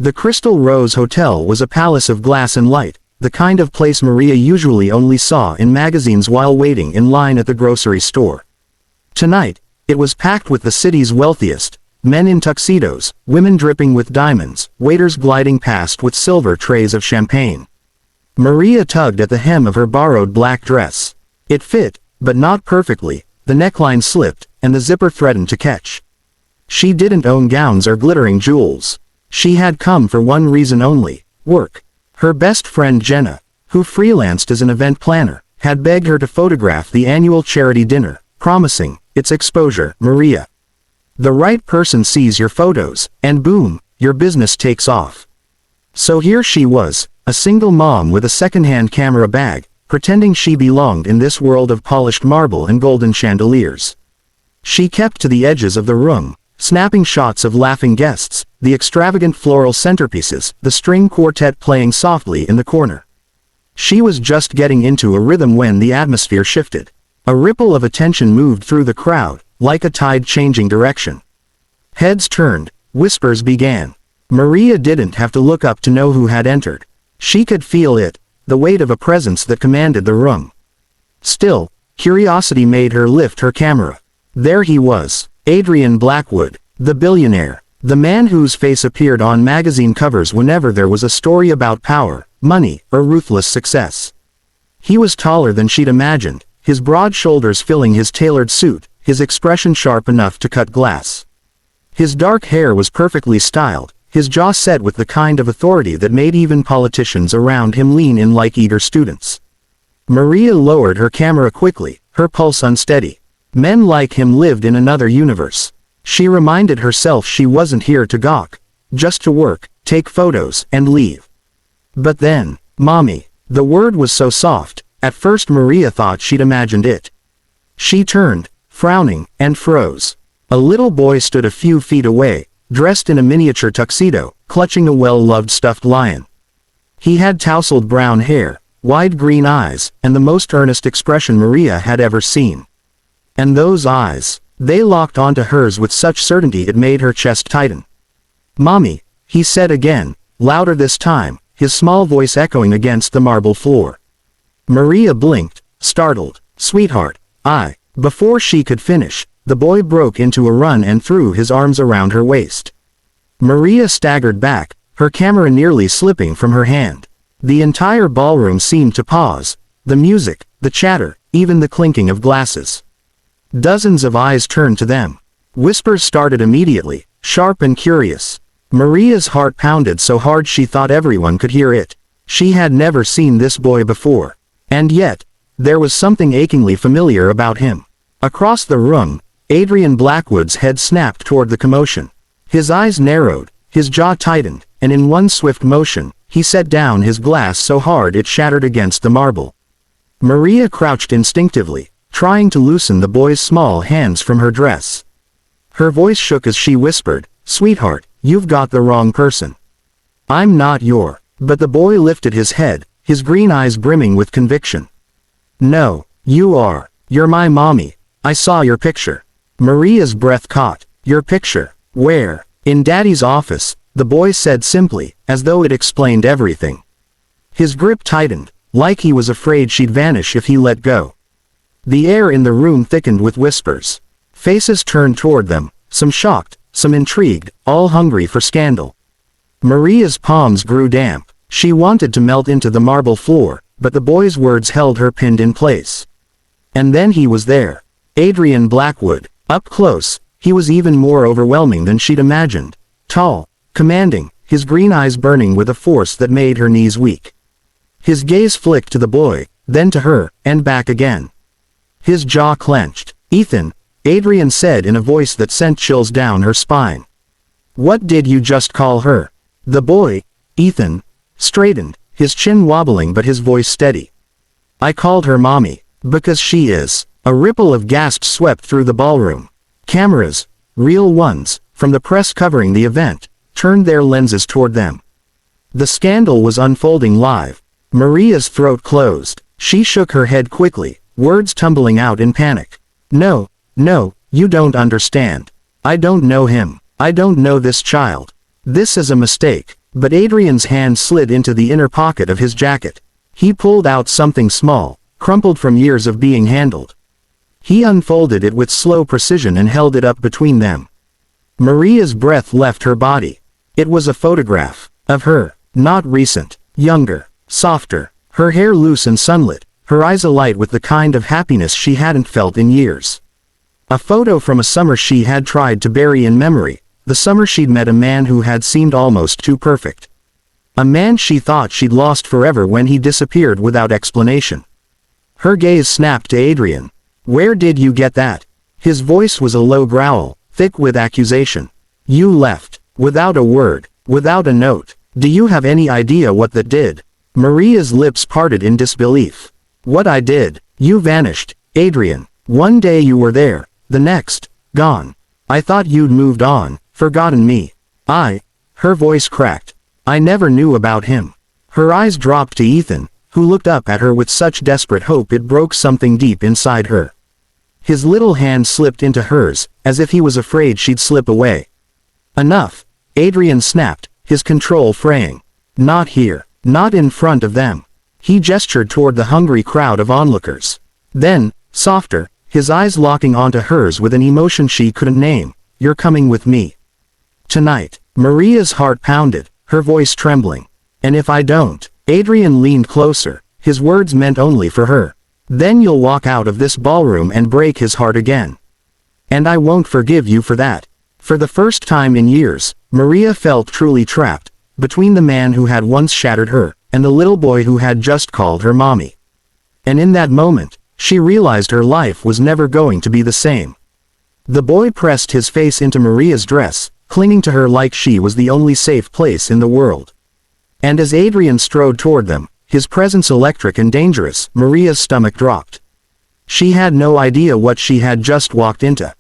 The Crystal Rose Hotel was a palace of glass and light, the kind of place Maria usually only saw in magazines while waiting in line at the grocery store. Tonight, it was packed with the city's wealthiest, men in tuxedos, women dripping with diamonds, waiters gliding past with silver trays of champagne. Maria tugged at the hem of her borrowed black dress. It fit, but not perfectly, the neckline slipped, and the zipper threatened to catch. She didn't own gowns or glittering jewels. She had come for one reason only: work. Her best friend Jenna, who freelanced as an event planner, had begged her to photograph the annual charity dinner, promising, "It's exposure, Maria. The right person sees your photos, and boom, your business takes off." So here she was, a single mom with a second-hand camera bag, pretending she belonged in this world of polished marble and golden chandeliers. She kept to the edges of the room, snapping shots of laughing guests, the extravagant floral centerpieces, the string quartet playing softly in the corner. She was just getting into a rhythm when the atmosphere shifted. A ripple of attention moved through the crowd, like a tide changing direction. Heads turned, whispers began. Maria didn't have to look up to know who had entered. She could feel it, the weight of a presence that commanded the room. Still, curiosity made her lift her camera. There he was, Adrian Blackwood, the billionaire, the man whose face appeared on magazine covers whenever there was a story about power, money, or ruthless success. He was taller than she'd imagined, his broad shoulders filling his tailored suit, his expression sharp enough to cut glass. His dark hair was perfectly styled, his jaw set with the kind of authority that made even politicians around him lean in like eager students. Maria lowered her camera quickly, her pulse unsteady. Men like him lived in another universe. She reminded herself she wasn't here to gawk, just to work, take photos, and leave. But then, Mommy. The word was so soft, at first Maria thought she'd imagined it. She turned, frowning, and froze. A little boy stood a few feet away, dressed in a miniature tuxedo, clutching a well-loved stuffed lion. He had tousled brown hair, wide green eyes, and the most earnest expression Maria had ever seen. And those eyes, they locked onto hers with such certainty it made her chest tighten. "Mommy," he said again, louder this time, his small voice echoing against the marble floor. Maria blinked, startled. "Sweetheart, I..." Before she could finish, the boy broke into a run and threw his arms around her waist. Maria staggered back, her camera nearly slipping from her hand. The entire ballroom seemed to pause, the music, the chatter, even the clinking of glasses. Dozens of eyes turned to them. Whispers started immediately, sharp and curious. Maria's heart pounded so hard she thought everyone could hear it. She had never seen this boy before. And yet, there was something achingly familiar about him. Across the room, Adrian Blackwood's head snapped toward the commotion. His eyes narrowed, his jaw tightened, and in one swift motion, he set down his glass so hard it shattered against the marble. Maria crouched instinctively, trying to loosen the boy's small hands from her dress. Her voice shook as she whispered, "Sweetheart, you've got the wrong person. I'm not your..." But the boy lifted his head, his green eyes brimming with conviction. "No, you are. You're my mommy. I saw your picture." Maria's breath caught. "Your picture? Where?" "In Daddy's office," the boy said simply, as though it explained everything. His grip tightened, like he was afraid she'd vanish if he let go. The air in the room thickened with whispers. Faces turned toward them, some shocked, some intrigued, all hungry for scandal. Maria's palms grew damp. She wanted to melt into the marble floor, but the boy's words held her pinned in place. And then he was there. Adrian Blackwood. Up close, he was even more overwhelming than she'd imagined. Tall, commanding, his green eyes burning with a force that made her knees weak. His gaze flicked to the boy, then to her, and back again. His jaw clenched. "Ethan," Adrian said in a voice that sent chills down her spine. "What did you just call her?" The boy, Ethan, straightened, his chin wobbling but his voice steady. "I called her Mommy, because she is." A ripple of gasps swept through the ballroom. Cameras, real ones, from the press covering the event, turned their lenses toward them. The scandal was unfolding live. Maria's throat closed. She shook her head quickly, words tumbling out in panic. "No, no, you don't understand. I don't know him. I don't know this child. This is a mistake." But Adrian's hand slid into the inner pocket of his jacket. He pulled out something small, crumpled from years of being handled. He unfolded it with slow precision and held it up between them. Maria's breath left her body. It was a photograph. Of her. Not recent. Younger. Softer. Her hair loose and sunlit, her eyes alight with the kind of happiness she hadn't felt in years. A photo from a summer she had tried to bury in memory, the summer she'd met a man who had seemed almost too perfect. A man she thought she'd lost forever when he disappeared without explanation. Her gaze snapped to Adrian. "Where did you get that?" His voice was a low growl, thick with accusation. "You left. Without a word. Without a note. Do you have any idea what that did?" Maria's lips parted in disbelief. "What I did? You vanished, Adrian. One day you were there, the next, gone. I thought you'd moved on, forgotten me. Her voice cracked. "I never knew about him." Her eyes dropped to Ethan, who looked up at her with such desperate hope it broke something deep inside her. His little hand slipped into hers, as if he was afraid she'd slip away. "Enough," Adrian snapped, his control fraying. "Not here. Not in front of them." He gestured toward the hungry crowd of onlookers. Then, softer, his eyes locking onto hers with an emotion she couldn't name, "You're coming with me. Tonight." Maria's heart pounded, her voice trembling. "And if I don't?" Adrian leaned closer, his words meant only for her. "Then you'll walk out of this ballroom and break his heart again. And I won't forgive you for that." For the first time in years, Maria felt truly trapped, between the man who had once shattered her, and the little boy who had just called her mommy. And in that moment, she realized her life was never going to be the same. The boy pressed his face into Maria's dress, clinging to her like she was the only safe place in the world. And as Adrian strode toward them, his presence electric and dangerous, Maria's stomach dropped. She had no idea what she had just walked into.